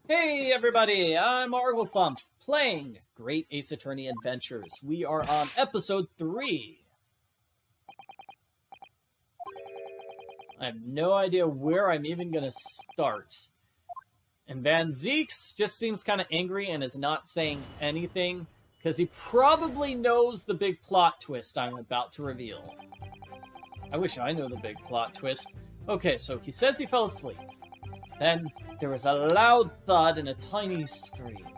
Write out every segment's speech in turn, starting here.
Hey everybody, I'm Arglefump, playing Great Ace Attorney Adventures. We are on episode 3. I have no idea where I'm even going to start. And Van Zeeks just seems kind of angry and is not saying anything, because he probably knows the big plot twist I'm about to reveal. I wish I knew the big plot twist. Okay, so he says he fell asleep. Then there was a loud thud and a tiny scream.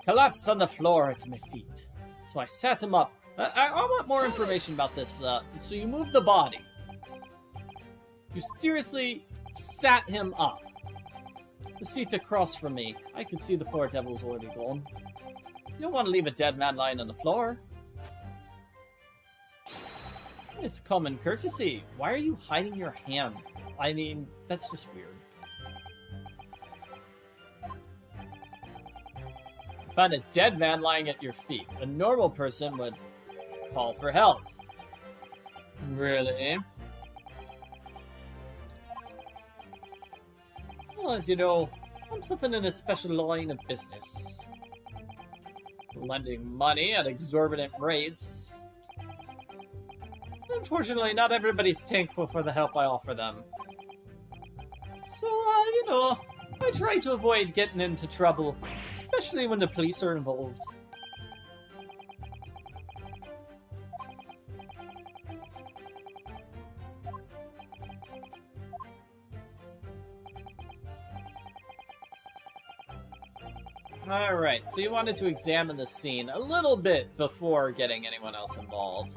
Collapsed on the floor at my feet. So I sat him up. I want more information about this. So you moved the body. You seriously sat him up. The seat across from me. I could see the poor devil was already gone. You don't want to leave a dead man lying on the floor. It's common courtesy. Why are you hiding your hand? I mean, that's just weird. Found a dead man lying at your feet. A normal person would call for help. Really? Well, as you know, I'm something in a special line of business. Lending money at exorbitant rates. Unfortunately, not everybody's thankful for the help I offer them. So, I try to avoid getting into trouble, especially when the police are involved. Alright, so you wanted to examine the scene a little bit before getting anyone else involved.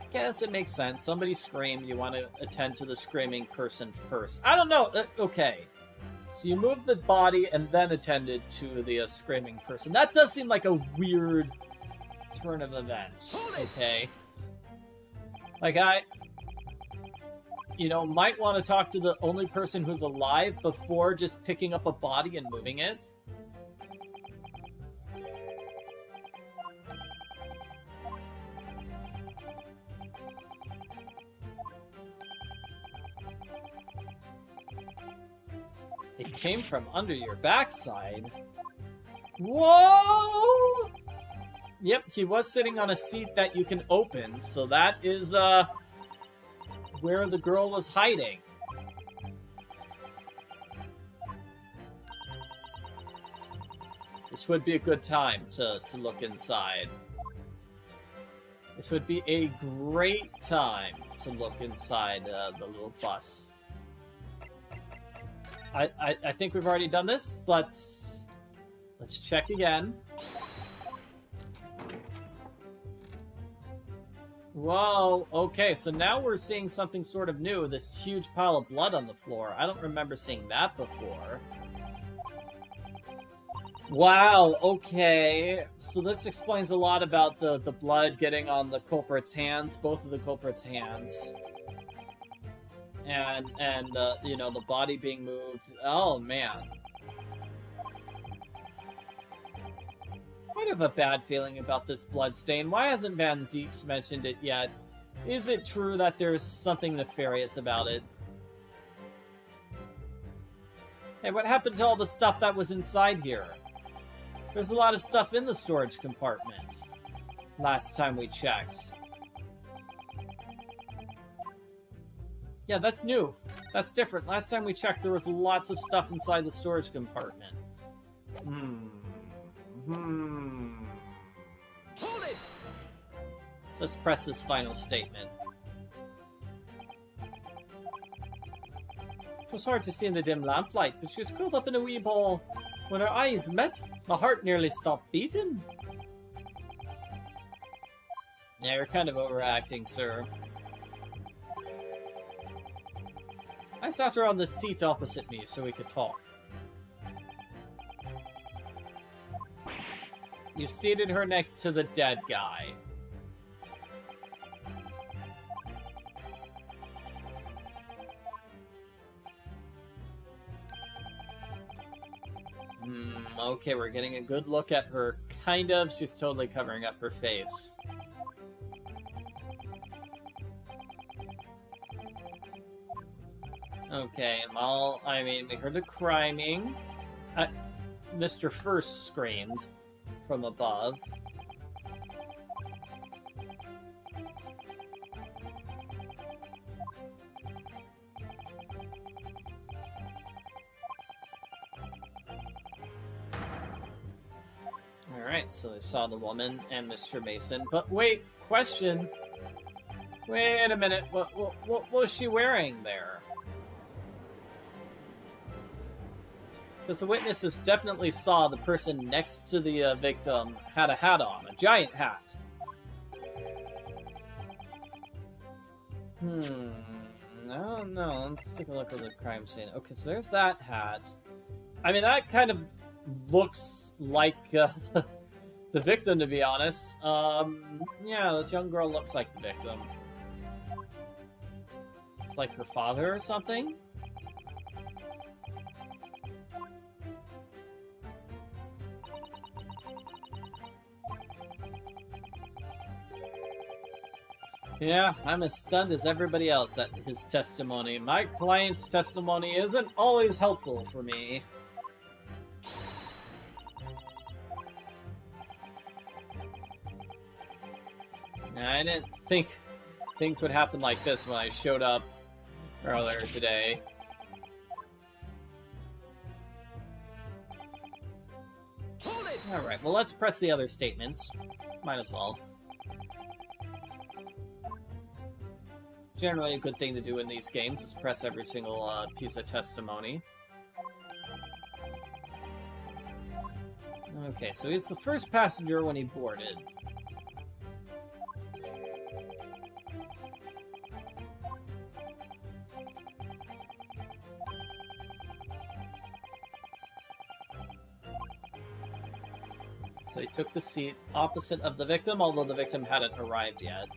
I guess it makes sense. Somebody screamed, you want to attend to the screaming person first. I don't know. Okay. So you moved the body and then attended to the screaming person. That does seem like a weird turn of events. Okay. Like, might want to talk to the only person who's alive before just picking up a body and moving it. It came from under your backside. Whoa! Yep, he was sitting on a seat that you can open, so that is, where the girl was hiding. This would be a good time to look inside. This would be a great time to look inside the little bus. I think we've already done this, but let's check again. Whoa, okay, so now we're seeing something sort of new, this huge pile of blood on the floor. I don't remember seeing that before. Wow, okay. So this explains a lot about the blood getting on the culprit's hands, both of the culprit's hands. And the body being moved. Oh, man. Kind of a bad feeling about this bloodstain. Why hasn't Van Zeeks mentioned it yet? Is it true that there's something nefarious about it? Hey, what happened to all the stuff that was inside here? There's a lot of stuff in the storage compartment. Last time we checked. Yeah, that's new. That's different. Last time we checked, there was lots of stuff inside the storage compartment. Hold it! So let's press this final statement. It was hard to see in the dim lamplight, but she was curled up in a wee ball. When our eyes met, my heart nearly stopped beating. Yeah, you're kind of overacting, sir. I sat her on the seat opposite me so we could talk. You seated her next to the dead guy. Okay, we're getting a good look at her. Kind of. She's totally covering up her face. Okay, well, I mean, we heard the criming. Mr. First screamed from above. Alright, so they saw the woman and Mr. Mason. But wait, question. Wait a minute, what was she wearing there? Because the witnesses definitely saw the person next to the victim had a hat on, a giant hat. No, let's take a look at the crime scene. Okay, so there's that hat. I mean, that kind of looks like the victim, to be honest. Yeah, this young girl looks like the victim. It's like her father or something? Yeah, I'm as stunned as everybody else at his testimony. My client's testimony isn't always helpful for me. I didn't think things would happen like this when I showed up earlier today. Alright, well, let's press the other statements. Might as well. Generally a good thing to do in these games is press every single piece of testimony. Okay, so he's the first passenger when he boarded. So he took the seat opposite of the victim, although the victim hadn't arrived yet.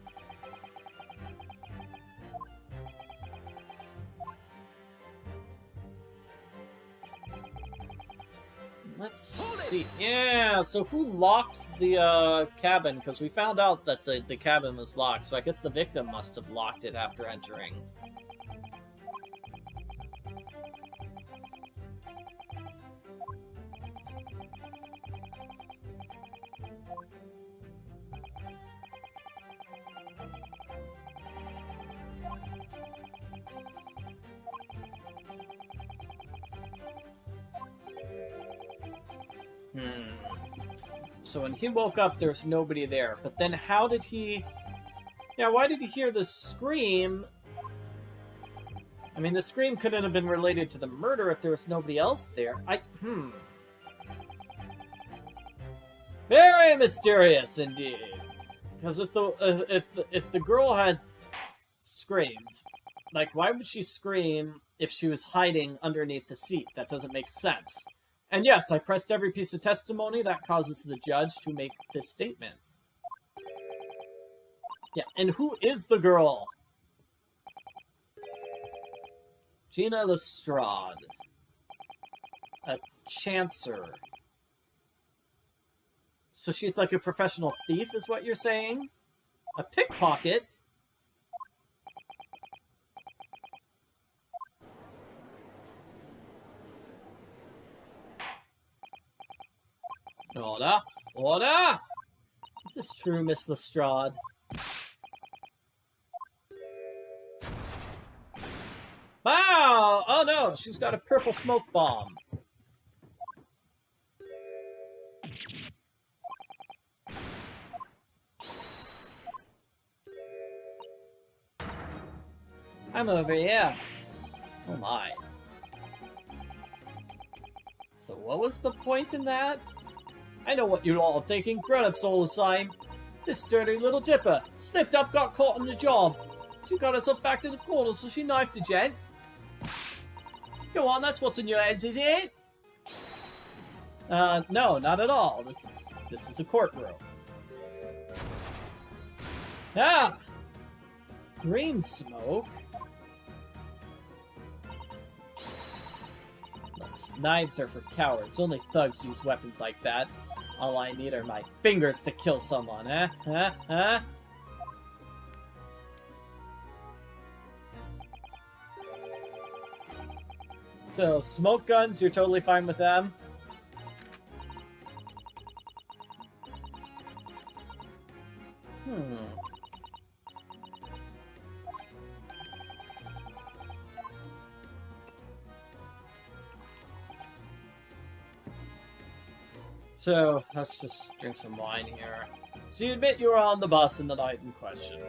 Let's see. Yeah, so who locked the cabin? Because we found out that the cabin was locked, so I guess the victim must have locked it after entering. So when he woke up, there's nobody there. But then how did he... Yeah, why did he hear the scream? I mean, the scream couldn't have been related to the murder if there was nobody else there. Very mysterious indeed. Because if the girl had screamed, like, why would she scream if she was hiding underneath the seat? That doesn't make sense. And yes, I pressed every piece of testimony that causes the judge to make this statement. Yeah, and who is the girl? Gina Lestrade. A chancer. So she's like a professional thief, is what you're saying? A pickpocket? Order! Order! Is this true, Miss Lestrade? Wow! Oh no, she's got a purple smoke bomb. I'm over here. Oh my. So what was the point in that? I know what you're all thinking. Grown-ups all the same. This dirty little dipper slipped up, got caught on the job. She got herself back to the corner, so she knifed a gent. Go on, that's what's in your heads, is it? No, not at all. This is a courtroom. Ah! Green smoke? Look, knives are for cowards. Only thugs use weapons like that. All I need are my fingers to kill someone, eh? Huh? So, smoke guns, you're totally fine with them? So, let's just drink some wine here. So you admit you were on the bus in the night in question.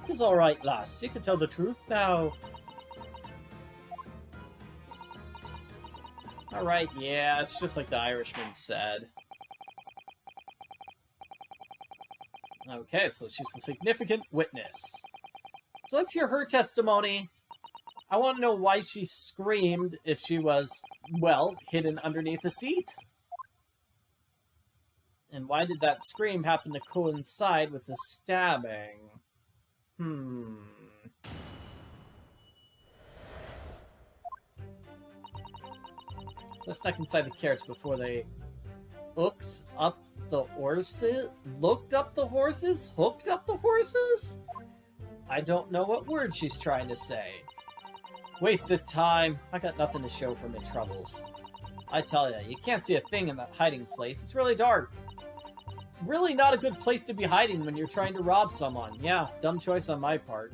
It is alright, lass. You can tell the truth now. Alright, yeah, it's just like the Irishman said. Okay, so she's a significant witness. So let's hear her testimony. I want to know why she screamed if she was, well, hidden underneath the seat. And why did that scream happen to coincide with the stabbing? Let's snuck inside the carrots before they hooked up the horses? Looked up the horses? Hooked up the horses? I don't know what word she's trying to say. Wasted time. I got nothing to show for my troubles. I tell ya, you can't see a thing in that hiding place. It's really dark. Really not a good place to be hiding when you're trying to rob someone. Yeah, dumb choice on my part.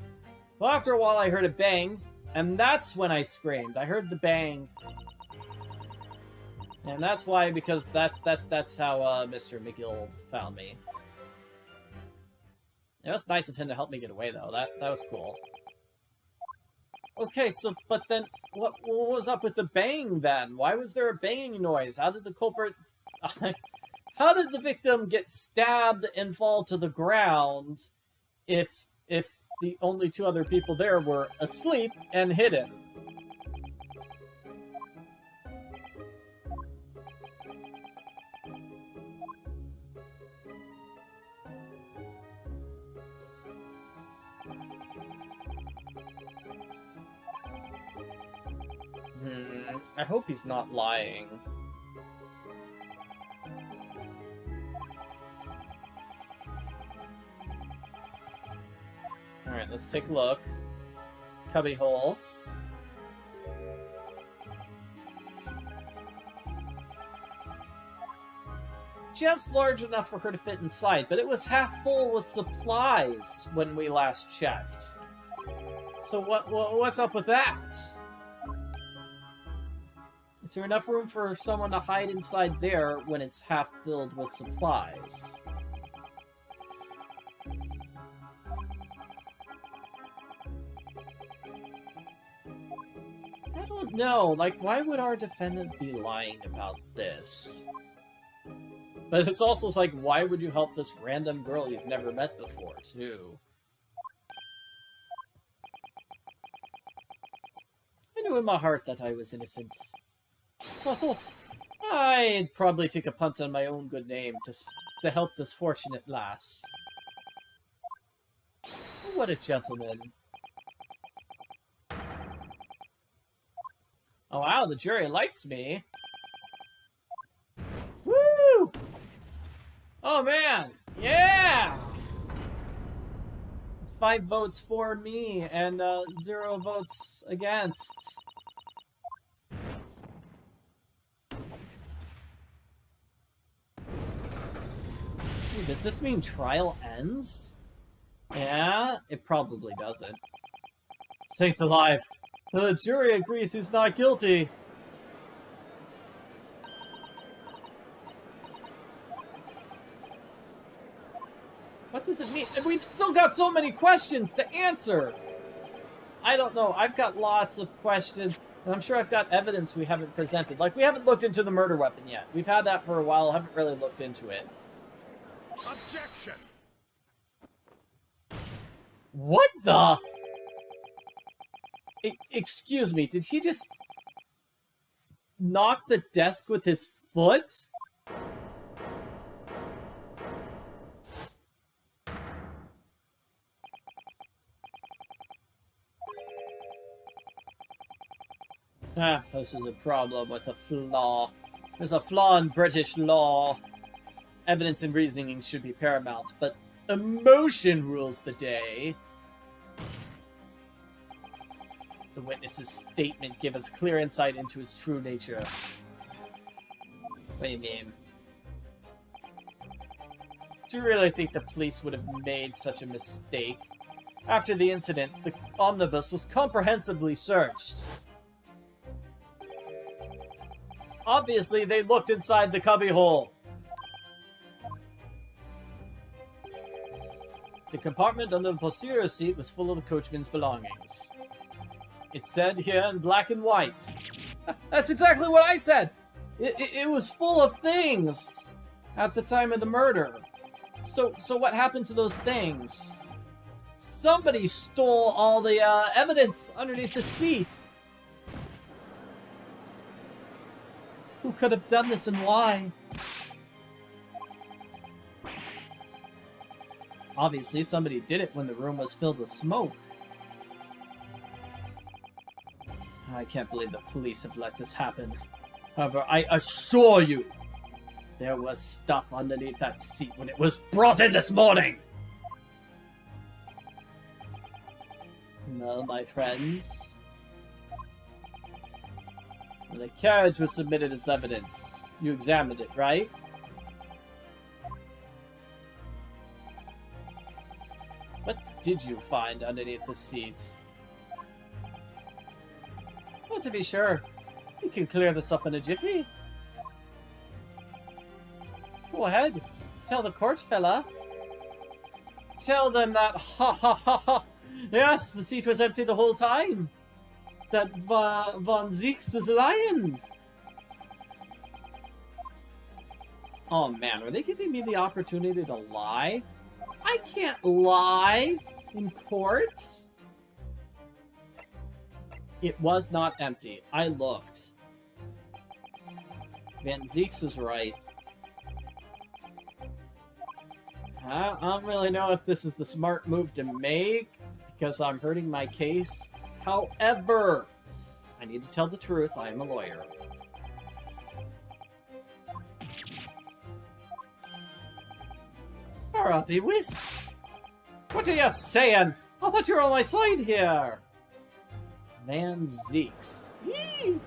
Well, after a while I heard a bang, and that's when I screamed. I heard the bang. And that's why, because that's how Mr. McGilded found me. It was nice of him to help me get away, though. That was cool. Okay, so, but then, what was up with the bang, then? Why was there a banging noise? How did the culprit... How did the victim get stabbed and fall to the ground if the only two other people there were asleep and hidden? I hope he's not lying. Alright, let's take a look. Cubby hole. Just large enough for her to fit inside, but it was half full with supplies when we last checked. So what's up with that? Is there enough room for someone to hide inside there when it's half filled with supplies? I don't know. Like, why would our defendant be lying about this? But it's also like, why would you help this random girl you've never met before, too? I knew in my heart that I was innocent. So I thought I'd probably take a punt on my own good name to help this fortunate lass. What a gentleman. Oh wow, the jury likes me. Woo! Oh man, yeah! 5 votes for me and 0 votes against. Does this mean trial ends? Yeah, it probably doesn't. Saints alive! The jury agrees he's not guilty. What does it mean? And we've still got so many questions to answer! I don't know. I've got lots of questions, and I'm sure I've got evidence we haven't presented. Like, we haven't looked into the murder weapon yet. We've had that for a while, haven't really looked into it. Objection! What the? Excuse me, did he just knock the desk with his foot? Ah, this is a problem with a flaw. There's a flaw in British law. Evidence and reasoning should be paramount, but emotion rules the day. The witness's statement gave us clear insight into his true nature. What do you mean? Do you really think the police would have made such a mistake? After the incident, the omnibus was comprehensively searched. Obviously, they looked inside the cubbyhole. The compartment under the posterior seat was full of the coachman's belongings. It said here in black and white. That's exactly what I said! It was full of things at the time of the murder. So what happened to those things? Somebody stole all the evidence underneath the seat. Who could have done this and why? Obviously, somebody did it when the room was filled with smoke. I can't believe the police have let this happen. However, I assure you, there was stuff underneath that seat when it was brought in this morning! Well, my friends, when the carriage was submitted as evidence, you examined it, right? What did you find underneath the seat? Well, to be sure, you can clear this up in a jiffy. Go ahead, tell the court, fella. Tell them that, ha ha ha ha, yes, the seat was empty the whole time. That Von Zieks is lying. Oh man, were they giving me the opportunity to lie? I can't lie in court. It was not empty. I looked. Van Zieks is right. I don't really know if this is the smart move to make, because I'm hurting my case. However, I need to tell the truth. I am a lawyer. Be whist. What are you saying? I thought you were on my side here. Van Zieks. Yee!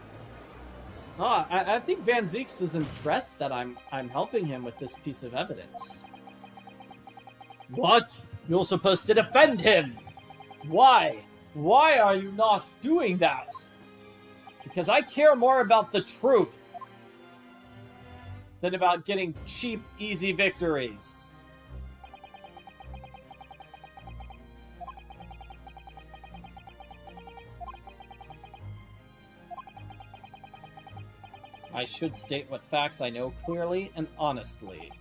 Oh, I think Van Zieks is impressed that I'm helping him with this piece of evidence. What? You're supposed to defend him! Why? Why are you not doing that? Because I care more about the truth than about getting cheap, easy victories. I should state what facts I know clearly and honestly.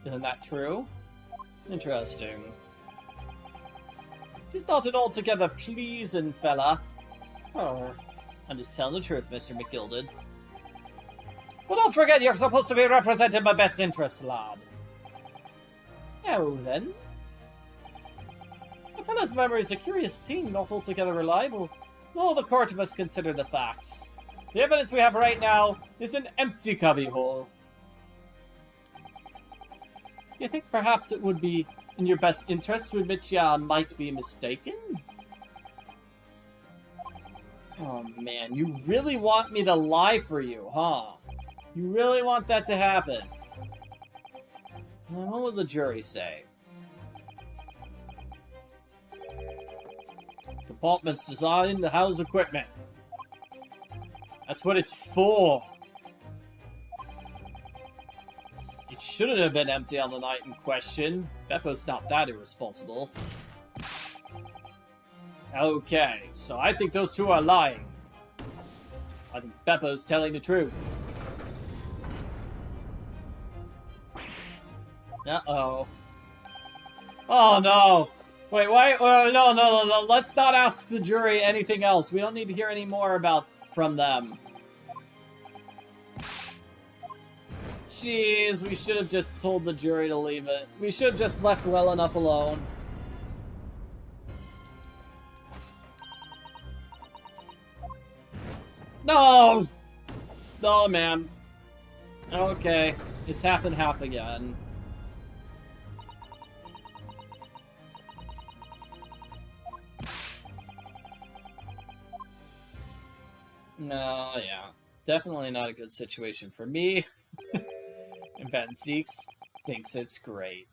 Isn't that true? Interesting. He's not an altogether pleasing fella. Oh, I'm just telling the truth, Mr. McGilded. But don't forget, you're supposed to be representing my best interests, lad. Oh, then. A fella's memory is a curious thing, not altogether reliable. No, the court must consider the facts. The evidence we have right now is an empty cubbyhole. You think perhaps it would be in your best interest to admit you might be mistaken? Oh man, you really want me to lie for you, huh? You really want that to happen? Now, what will the jury say? Compartment's designed to house equipment. That's what it's for. It shouldn't have been empty on the night in question. Beppo's not that irresponsible. Okay, so I think those two are lying. I think Beppo's telling the truth. Uh-oh. Oh, no. Wait, why? No. Let's not ask the jury anything else. We don't need to hear any more from them. Jeez, we should have just told the jury to leave it. We should have just left well enough alone. No! No, man. Okay, it's half and half again. No, yeah. Definitely not a good situation for me. And Van Zeeks thinks it's great.